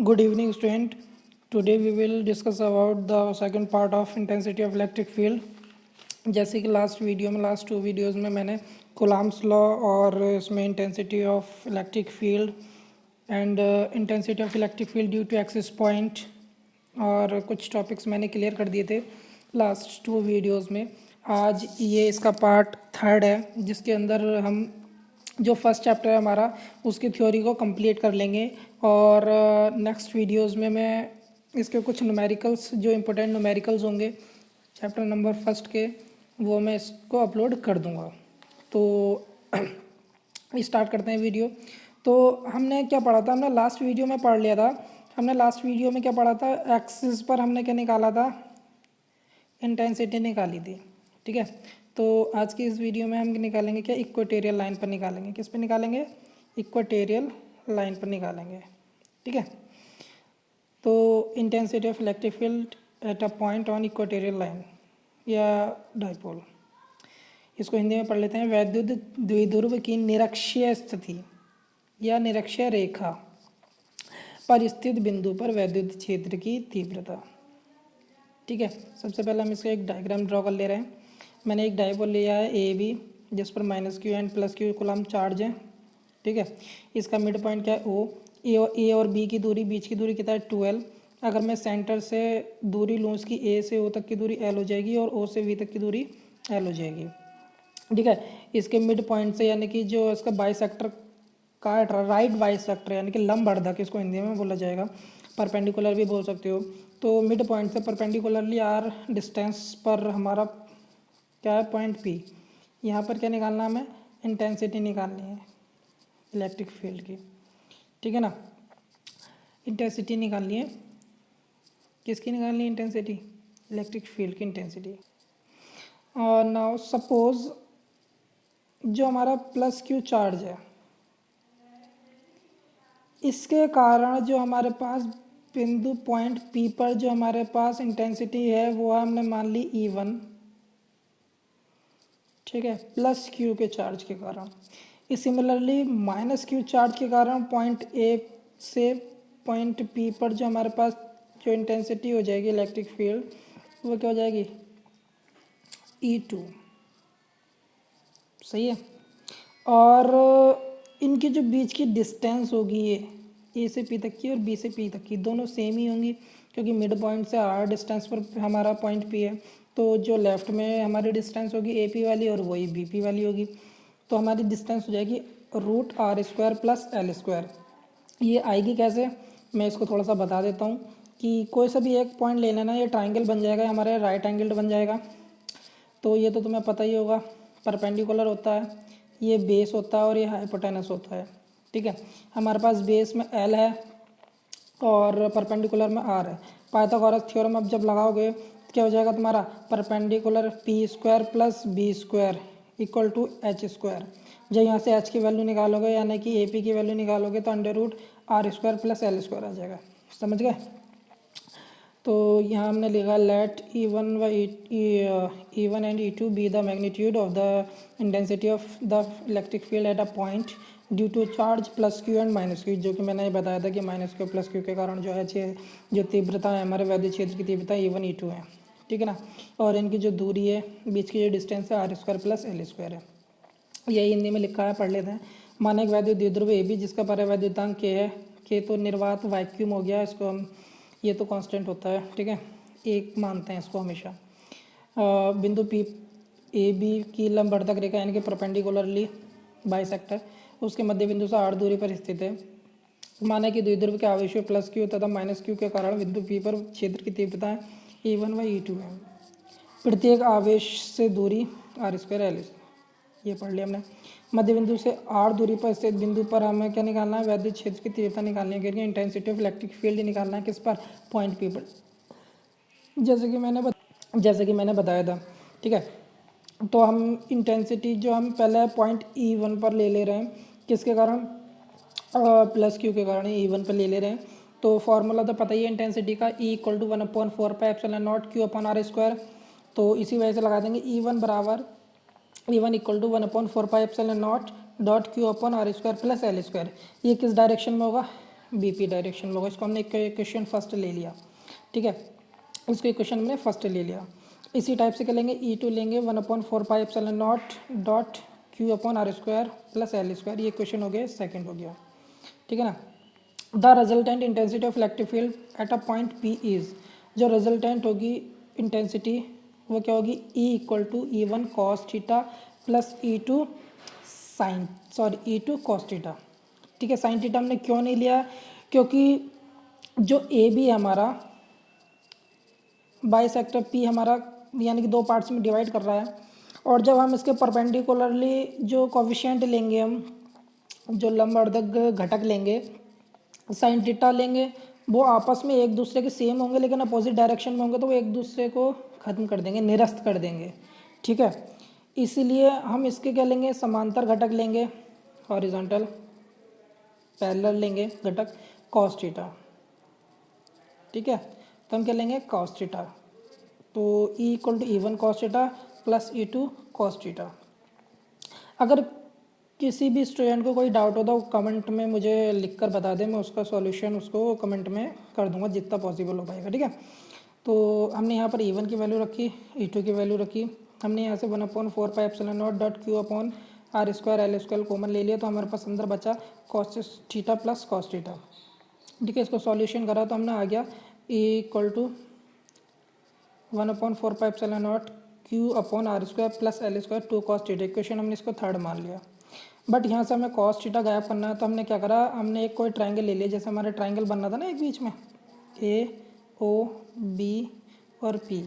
Good evening, student. Today we will discuss about the second part of intensity of electric field. जैसे कि last two videos में मैंने Coulomb's law और इसमें intensity of electric field and intensity of electric field due to axis point और कुछ topics मैंने clear कर दिए थे लास्ट टू वीडियोस में। आज ये इसका पार्ट थर्ड है जिसके अंदर हम जो फर्स्ट चैप्टर है हमारा उसकी थ्योरी को कंप्लीट कर लेंगे और नेक्स्ट वीडियोस में मैं इसके कुछ न्यूमेरिकल्स जो इम्पोर्टेंट न्यूमेरिकल्स होंगे चैप्टर नंबर फर्स्ट के वो मैं इसको अपलोड कर दूंगा। तो स्टार्ट करते हैं वीडियो। तो हमने क्या पढ़ा था, हमने लास्ट वीडियो में पढ़ लिया था। हमने लास्ट वीडियो में क्या पढ़ा था, एक्सिस पर हमने क्या निकाला था, इंटेंसिटी निकाली थी। ठीक है, तो आज की इस वीडियो में हम निकालेंगे क्या, इक्वेटोरियल लाइन पर निकालेंगे। किस पे निकालेंगे, इक्वेटोरियल लाइन पर निकालेंगे। ठीक है, तो intensity of electric field at a point on equatorial line या डाइपोल, इसको हिंदी में पढ़ लेते हैं। वैद्युत द्विध्रुव की निरक्षीय स्थिति या निरक्षीय रेखा पर स्थित बिंदु पर वैद्युत क्षेत्र की तीव्रता। ठीक है, सबसे पहले हम इसका एक डायग्राम ड्रॉ कर ले रहे हैं। मैंने एक डाइपोल लिया है ए बी जिस पर -q and +q coulomb charge है। ठीक है, इसका मिड पॉइंट क्या है ओ। ए और बी की दूरी, बीच की दूरी कितना है 12। अगर मैं सेंटर से दूरी लूँ इसकी, ए से ओ तक की दूरी एल हो जाएगी और ओ से वी तक की दूरी एल हो जाएगी। ठीक है, इसके मिड पॉइंट से यानी कि जो इसका बाइसेक्टर काट रहा, राइट बाइसेक्टर यानी कि लंब अर्धक इसको हिंदी में बोला जाएगा, परपेंडिकुलर भी बोल सकते हो। तो मिड पॉइंट से परपेंडिकुलरली आर डिस्टेंस पर हमारा क्या है, पॉइंट पी। यहाँ पर क्या निकालना है, हमें इंटेंसिटी निकालनी है इलेक्ट्रिक फील्ड की। ठीक है ना, इंटेंसिटी निकालनी है, किसकी निकालनी है इंटेंसिटी, इलेक्ट्रिक फील्ड की इंटेंसिटी। और नाउ सपोज जो हमारा +q चार्ज है, इसके कारण जो हमारे पास बिंदु पॉइंट पी पर जो हमारे पास इंटेंसिटी है वो हमने मान ली E1। ठीक है, +q के चार्ज के कारण। सिमिलरली -q चार्ज के कारण पॉइंट ए से पॉइंट पी पर जो हमारे पास जो इंटेंसिटी हो जाएगी इलेक्ट्रिक फील्ड वो क्या हो जाएगी, E2। सही है, और इनकी जो बीच की डिस्टेंस होगी ये ए से पी तक की और बी से पी तक की, दोनों सेम ही होंगी क्योंकि मिड पॉइंट से आर डिस्टेंस पर हमारा पॉइंट पी है। तो जो लेफ्ट में हमारी डिस्टेंस होगी ए पी वाली और वही बी पी वाली होगी। तो हमारी डिस्टेंस हो जाएगी √r² + l²। ये आएगी कैसे, मैं इसको थोड़ा सा बता देता हूँ कि कोई सा भी एक पॉइंट ले लेना, ये ट्राइंगल बन जाएगा, हमारे राइट एंगल्ड बन जाएगा। तो ये तो तुम्हें पता ही होगा, परपेंडिकुलर होता है, ये बेस होता है और ये हाइपोटेनस होता है। ठीक है, हमारे पास बेस में L है और परपेंडिकुलर में R है। पाइथागोरस थ्योरम अब जब लगाओगे क्या हो जाएगा तुम्हारा, परपेंडिकुलर p² + b² = h²। जब यहाँ से h की वैल्यू निकालोगे यानी कि AP की वैल्यू निकालोगे तो √r² + l² आ जाएगा। समझ गए। तो यहाँ हमने लिखा let E1 and E2 be the magnitude of the intensity of the electric field at a point due to charge +q and -q, जो कि मैंने बताया था कि -q +q के कारण जो है जो तीव्रता है हमारे वैद्युत क्षेत्र की तीव्रता E1 E2 है। ठीक है ना, और इनकी जो दूरी है, बीच की जो डिस्टेंस है r² + l² है। यही हिंदी में लिखा है, पढ़ लेते हैं। माना एक वैद्युत द्विध्रुव AB जिसका परिवैद्युतांक k है, k तो निर्वात वैक्यूम हो गया, इसको हम, ये तो कांस्टेंट होता है। ठीक है, एक मानते हैं इसको हमेशा। बिंदु पी ए बी की लंबवर्धक रेखा यानी कि परपेंडिकुलरली बाइसेक्टर उसके मध्य बिंदु से 8 दूरी पर स्थित है। माना कि द्विध्रुव के आवेशों +q तथा -q के कारण बिंदु पी पर क्षेत्र की तीव्रता E1 व E2 है। प्रत्येक आवेश से दूरी r² l, ये पढ़ लिया हमने। मध्य बिंदु से 8 दूरी पर स्थित बिंदु पर हमें क्या निकालना है, वैद्युत क्षेत्र की तीव्रता निकालनी है, क्योंकि इंटेंसिटी ऑफ इलेक्ट्रिक फील्ड निकालना है किस पर, पॉइंट पी पर, जैसे कि मैंने बताया था। ठीक है, तो हम इंटेंसिटी जो हम पहले पॉइंट E1 पर ले रहे हैं, किसके कारण, +q के कारण E1 पर ले रहे हैं। तो फॉर्मूला तो पता ही है इंटेंसिटी का, E = 1/4πε0 q/r²। तो इसी वजह से लगा देंगे E1 = 1/4πε0 .q/r² + l²। ये किस डायरेक्शन में होगा, BP डायरेक्शन में होगा। इसको हमने इक्वेशन फर्स्ट ले लिया, ठीक है, इसको इक्वेशन हमने फर्स्ट ले लिया। इसी टाइप से क्या लेंगे, E2 लेंगे 1/4πε0 dot Q upon R square plus L square, ये इक्वेशन हो गया, सेकंड हो गया, ठीक है ना। The resultant intensity of electric field at a point P is, जो रिजल्टेंट होगी इंटेंसिटी वो क्या होगी, E = E1 cos theta plus E2 cos theta, ठीक है। साइन थीटा हमने क्यों नहीं लिया, क्योंकि जो AB है हमारा बाइसेक्टर P हमारा यानी कि दो पार्ट्स में डिवाइड कर रहा है, और जब हम इसके परपेंडिकुलरली जो कोफिशिएंट लेंगे, हम जो लंबवर्धक घटक लेंगे साइन थीटा लेंगे, वो आपस में एक दूसरे के सेम होंगे लेकिन अपोजिट डायरेक्शन में होंगे, तो वो एक दूसरे को ख़त्म कर देंगे, निरस्त कर देंगे, ठीक है। इसीलिए हम इसके क्या लेंगे, समांतर घटक लेंगे, हॉरिजॉन्टल पैरेलल लेंगे घटक कॉस थीटा, ठीक है। तो हम क्या लेंगे, कॉस थीटा, तो E = E1 cos theta plus E2 cos theta. अगर किसी भी स्टूडेंट को कोई डाउट हो तो कमेंट में मुझे लिखकर बता दें, मैं उसका सॉल्यूशन उसको कमेंट में कर दूंगा जितना पॉसिबल हो पाएगा, ठीक है। तो हमने यहाँ पर E1 की वैल्यू रखी, E2 की वैल्यू रखी, हमने यहाँ से 1/4πε0 dot Q upon R square L square common ले लिया, तो हमारे पास अंदर बचा cos theta plus cos theta, ठीक है। इसको सॉल्यूशन करा तो हमने आ गया E = 1/4πε0 Q upon R square plus L square 2 cos theta, equation हमने इसको थर्ड मान लिया। बट यहाँ से हमें cos थीटा गायब करना है, तो हमने क्या करा, हमने एक कोई ट्रायंगल ले लिया, जैसे हमारा ट्रायंगल बनना था ना एक बीच में A O B और P,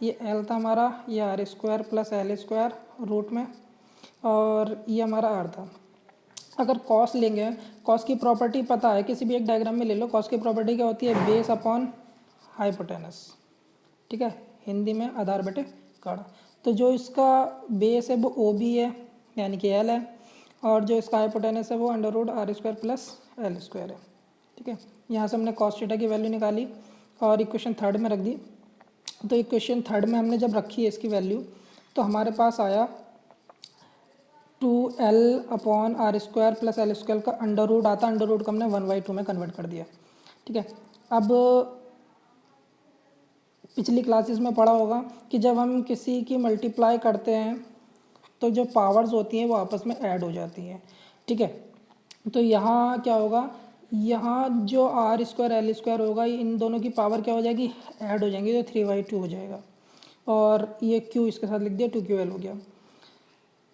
ये L था हमारा, ये R square plus L square root में, और ये हमारा R था। अगर cos लेंगे, cos की प्रॉपर्टी पता है, किसी भी एक डायग्राम में ले लो, cos की प्रॉपर्टी क्या होती है, बेस अपॉन हाइपोटेनस, ठीक है, हिंदी में आधार बटे कड़ा। तो जो इसका बेस है वो OB है यानी कि L है, और जो इसका हाइपोटेनस है वो √R square plus L square है, ठीक है। यहाँ से हमने cos थीटा की वैल्यू निकाली और इक्वेशन थर्ड में रख दी। तो इक्वेशन थर्ड में हमने जब रखी है इसकी वैल्यू, तो हमारे पास आया 2L upon R square plus L square का अंडर रूट आता, अंडर रूट को हमने 1/2 में कन्वर्ट कर दिया, ठीक है। अब पिछली क्लासेस में पढ़ा होगा कि जब हम किसी की मल्टीप्लाई करते हैं तो जो पावर्स होती हैं वो आपस में ऐड हो जाती हैं, ठीक है। तो यहाँ क्या होगा, यहाँ जो R स्क्वायर L स्क्वायर होगा, इन दोनों की पावर क्या हो जाएगी, ऐड हो जाएंगी, तो 3/2 हो जाएगा, और ये Q इसके साथ लिख दिया, 2QL हो गया।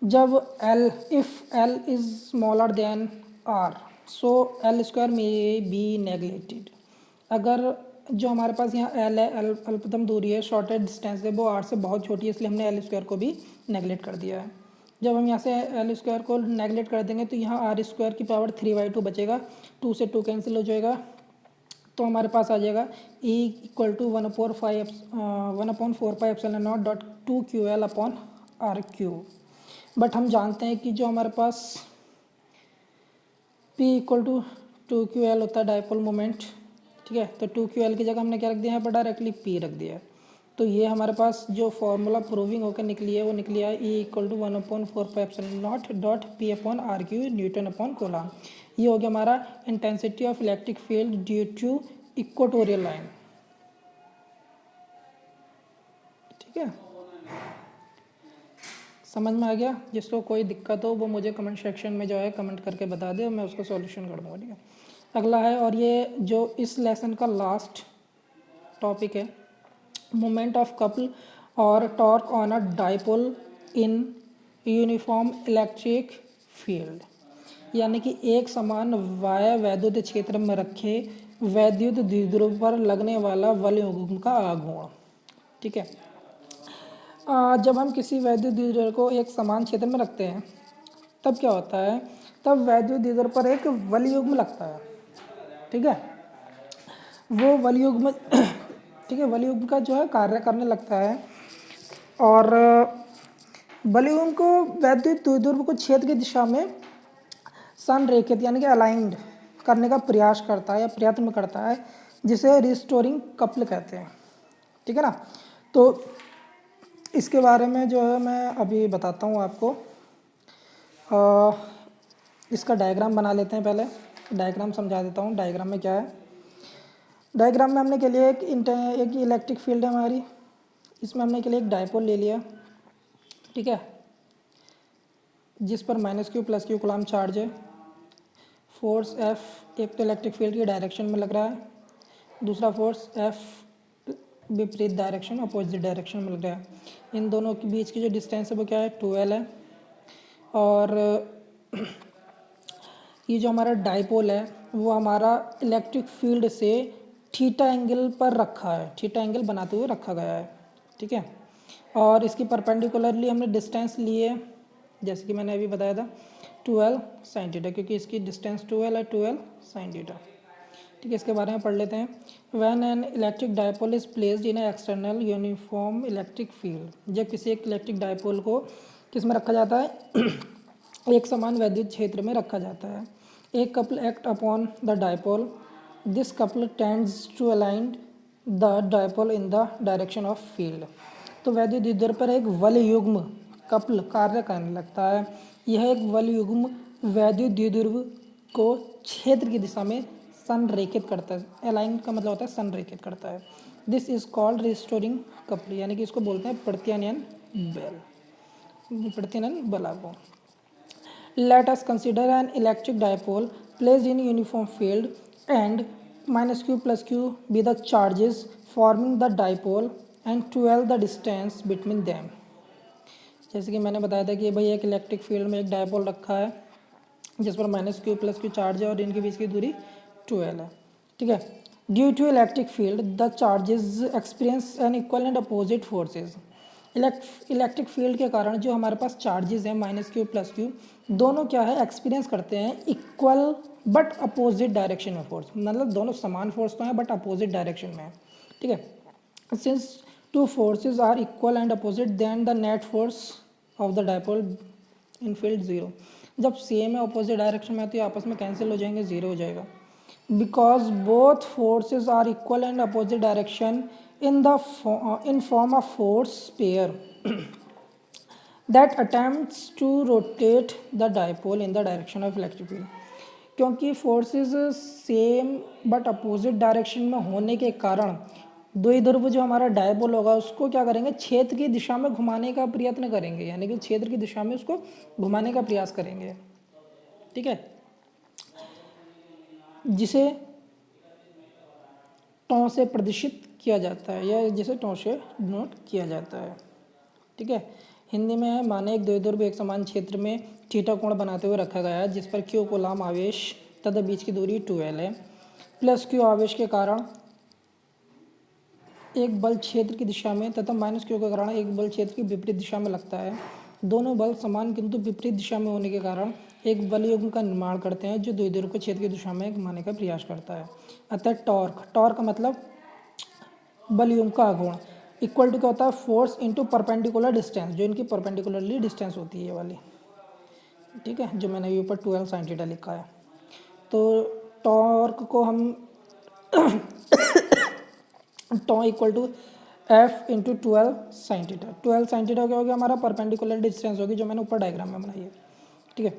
जब L, if L is smaller than R, so L square में बी नेगलेक्टेड। अगर जो हमारे पास यहाँ L है, L अल्पतम दूरी है, शॉर्टेस्ट डिस्टेंस है, वो R से बहुत छोटी है, इसलिए हमने L स्क्वायर को भी नेगलेक्ट कर दिया है। जब हम यहाँ से L स्क्वायर को नेगलेक्ट कर देंगे तो यहाँ R स्क्वायर की पावर 3/2 बचेगा, 2 से 2 कैंसिल हो जाएगा, तो हमारे पास आ जाएगा E = 1/4πε0 dot 2QL upon RQ। But हम जानते हैं कि जो हमारे पास P = 2QL होता है डायपोल मोमेंट, ठीक है। तो 2QL की जगह हमने क्या रख दिया, यहाँ पर डायरेक्टली P रख दिया है। तो ये हमारे पास जो फॉर्मूला प्रूविंग होकर निकली है वो निकली है E = 1/4πε0 dot P upon RQ newton upon coulomb. ये हो गया हमारा intensity of electric field due to equatorial line, ठीक है। समझ में आ गया? जिसको कोई दिक्कत हो वो मुझे कमेंट सेक्शन में जो है कमेंट करके बता दे, मैं उसका सॉल्यूशन कर दूँगा, ठीक है। अगला है, और ये जो इस लेसन का लास्ट टॉपिक है, मोमेंट ऑफ कपल और torque on a dipole in uniform electric field, यानी कि एक समान वाय वैद्युत क्षेत्र में रखे वैद्युत द्विध्रुव पर लगने वाला वलयुग्म का आघूर्ण, ठीक है। जब हम किसी वैद्युत द्विध्रुव को एक समान क्षेत्र में रखते हैं तब क्या होता है, तब वैद्युत द्विध्रुव पर एक वलयुग्म लगता है, ठीक है। वो वलयुग्म ठीक है, वलयुग्म का जो है कार्य करने लगता है, और वलयुग्म को वैद्युत द्विध्रुव को क्षेत्र की दिशा में संरेखित यानी कि अलाइंड करने का प्रयास करता है या प्रयत्न करता है, जिसे रिस्टोरिंग कपल कहते हैं, ठीक है ना। तो इसके बारे में जो है मैं अभी बताता हूँ आपको। इसका डायग्राम बना लेते हैं पहले। डायग्राम समझा देता हूँ। डायग्राम में क्या है, डायग्राम में हमने के लिए एक इलेक्ट्रिक फील्ड है हमारी, इसमें हमने के लिए एक डायपोल ले लिया, ठीक है, जिस पर -q+q कूलम्ब चार्ज है। फोर्स F एक तो इलेक्ट्रिक फील्ड की डायरेक्शन में लग रहा है, दूसरा फोर्स F विपरीत डायरेक्शन, अपोजिट डायरेक्शन में लग रहा है। इन दोनों के बीच की जो डिस्टेंस है वो क्या है, 12 है। और ये जो हमारा डायपोल है वो हमारा इलेक्ट्रिक फील्ड से थीटा एंगल पर रखा है, थीटा एंगल बनाते हुए रखा गया है, ठीक है। और इसकी परपेंडिकुलरली हमने डिस्टेंस लिए, जैसे कि मैंने अभी बताया था 12 sin थीटा, क्योंकि इसकी डिस्टेंस 12 है, 12 sin थीटा, ठीक है। इसके बारे में पढ़ लेते हैं। When an electric dipole is placed in external uniform electric field, जब किसी एक इलेक्ट्रिक डायपोल को किस में रखा जाता है एक समान वैद्युत क्षेत्र में रखा जाता है। एक couple act upon the dipole, this couple tends to align the dipole in the direction of field. तो वैद्युत द्विध्रुव पर एक वल युग्म कपल कार्य करने लगता है। यह एक वल युग्म वैद्युत द्विध्रुव को क्षेत्र की दिशा में संरेखित करता है। अलाइन का मतलब होता है संरेखित करता है। This is called restoring couple, यानी कि इसको बोलते हैं प्रत्यानयन बल, प्रत्यानयन बलागो। Let us consider an electric dipole placed in uniform field and -q+q be the charges forming the dipole and 12 the distance between them। जैसे कि मैंने बताया था कि भाई एक इलेक्ट्रिक फील्ड में एक डायपोल रखा है जिस पर -q+q चार्ज है और इनके बीच की दूरी 12 है, ठीक है। Due to electric field the charges experience an equal and opposite forces. Electric field के कारण जो हमारे पास चार्जेस हैं -q+q दोनों क्या है एक्सपीरियंस करते हैं इक्वल बट अपोजिट डायरेक्शन में फोर्स, मतलब दोनों समान फोर्स तो हैं बट अपोजिट डायरेक्शन में है, ठीक है। Since two forces are equal and opposite then the net force of the dipole in field 0। जब सेम है अपोजिट डायरेक्शन में तो ये आपस में कैंसिल हो जाएंगे, 0 हो जाएगा। Because both forces are equal and opposite direction in form of force pair that attempts to rotate the dipole in the direction of electric field। क्योंकि forces same but opposite direction में होने के कारण द्विध्रुव जो हमारा डायपोल होगा उसको क्या करेंगे, क्षेत्र की दिशा में घुमाने का प्रयत्न करेंगे, यानी कि क्षेत्र की दिशा में उसको घुमाने का प्रयास करेंगे, ठीक है, जिसे टॉ से प्रदर्शित किया जाता है या जिसे टॉ से डिनोट किया जाता है, ठीक है। हिंदी में है, माने एक द्विध्रुव एक समान क्षेत्र में थीटा कोण बनाते हुए रखा गया है जिस पर q कूलम्ब आवेश तथा बीच की दूरी 12 है, प्लस q आवेश के कारण एक बल क्षेत्र की दिशा में तथा -q के कारण एक बल क्षेत्र की विपरीत दिशा में लगता है। दोनों बल समान किंतु विपरीत दिशा में होने के कारण एक बल युग्म का निर्माण करते हैं जो द्विध्रुव को क्षेत्र की दिशा में घुमाने का प्रयास करता है। अतः टॉर्क का मतलब बल युग्म का आघूर्ण इक्वल टू क्या होता है, फोर्स इंटू परपेंडिकुलर डिस्टेंस, जो इनकी परपेंडिकुलरली डिस्टेंस होती है ये वाली, ठीक है, जो मैंने ऊपर 12 sin थीटा लिखा है। तो टॉर्क को हम tau equal to F into 12 sin theta, 12 sin theta क्या होगा हमारा परपेंडिकुलर डिस्टेंस होगी जो मैंने ऊपर डायग्राम में बनाई है, ठीक है।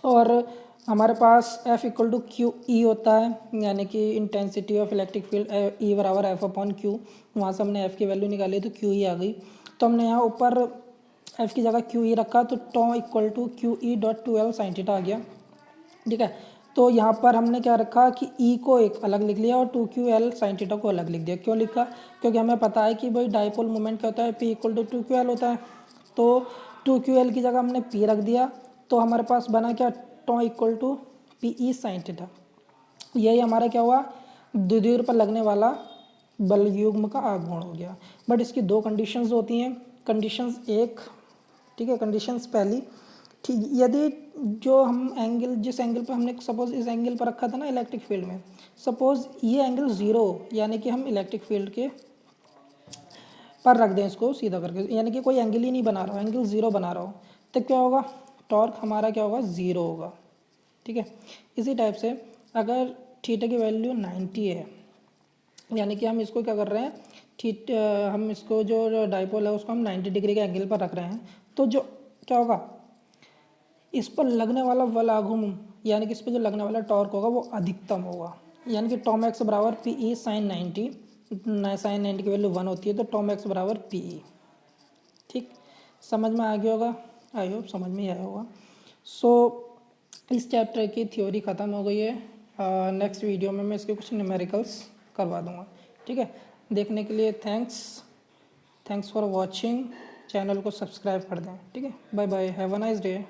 और हमारे पास F equal to Q E होता है, यानी कि intensity of electric field E बराबर F अपॉन क्यू, वहाँ से हमने F की वैल्यू निकाली तो क्यू ई आ गई। तो हमने यहाँ ऊपर F की जगह क्यू ई रखा तो tau equal to Q E dot 12 sin theta आ गया, ठीक है। तो यहाँ पर हमने क्या रखा कि E को एक अलग लिख लिया और 2QL sin थीटा को अलग लिख दिया। क्यों लिखा, क्योंकि हमें पता है कि भाई डायपोल मोमेंट क्या होता है, P इक्वल टू 2QL होता है। तो 2QL की जगह हमने P रख दिया तो हमारे पास बना क्या, tau equal to PE sin theta. यही हमारा क्या हुआ, द्विध्रुव पर लगने वाला बल युग्म का आघूर्ण हो गया। बट इसकी दो कंडीशंस होती हैं। कंडीशंस एक, ठीक है, कंडीशंस पहली, ठीक, यदि जो हम एंगल जिस एंगल पर हमने सपोज इस एंगल पर रखा था ना इलेक्ट्रिक फील्ड में, सपोज ये एंगल 0 यानी कि हम इलेक्ट्रिक फील्ड के पर रख दें इसको सीधा करके, यानी कि कोई एंगल ही नहीं बना रहा हो, एंगल 0 बना रहा हो, तब क्या होगा, टॉर्क हमारा क्या होगा, 0 होगा, ठीक है। इसी टाइप से अगर थीटा की वैल्यू 90 है, यानी कि हम इसको क्या कर रहे हैं, हम इसको जो डायपोल है उसको हम 90 डिग्री के एंगल पर रख रहे हैं, तो जो क्या होगा, इस पर लगने वाला बल आघूर्ण यानी कि इस पर जो लगने वाला टॉर्क होगा वो अधिकतम होगा, यानी कि टॉम एक्स बराबर पी ई साइन 90, साइन 90 की वैल्यू 1 होती है, तो टॉम एक्स बराबर पी ई। ठीक, समझ में आ गया होगा, आई होप समझ में ही आया होगा। सो इस चैप्टर की थ्योरी ख़त्म हो गई है। नेक्स्ट वीडियो में मैं इसके कुछ न्यूमेरिकल्स करवा दूंगा। ठीक है, देखने के लिए थैंक्स फॉर वॉचिंग। चैनल को सब्सक्राइब कर दें। ठीक है, bye bye, have a nice day.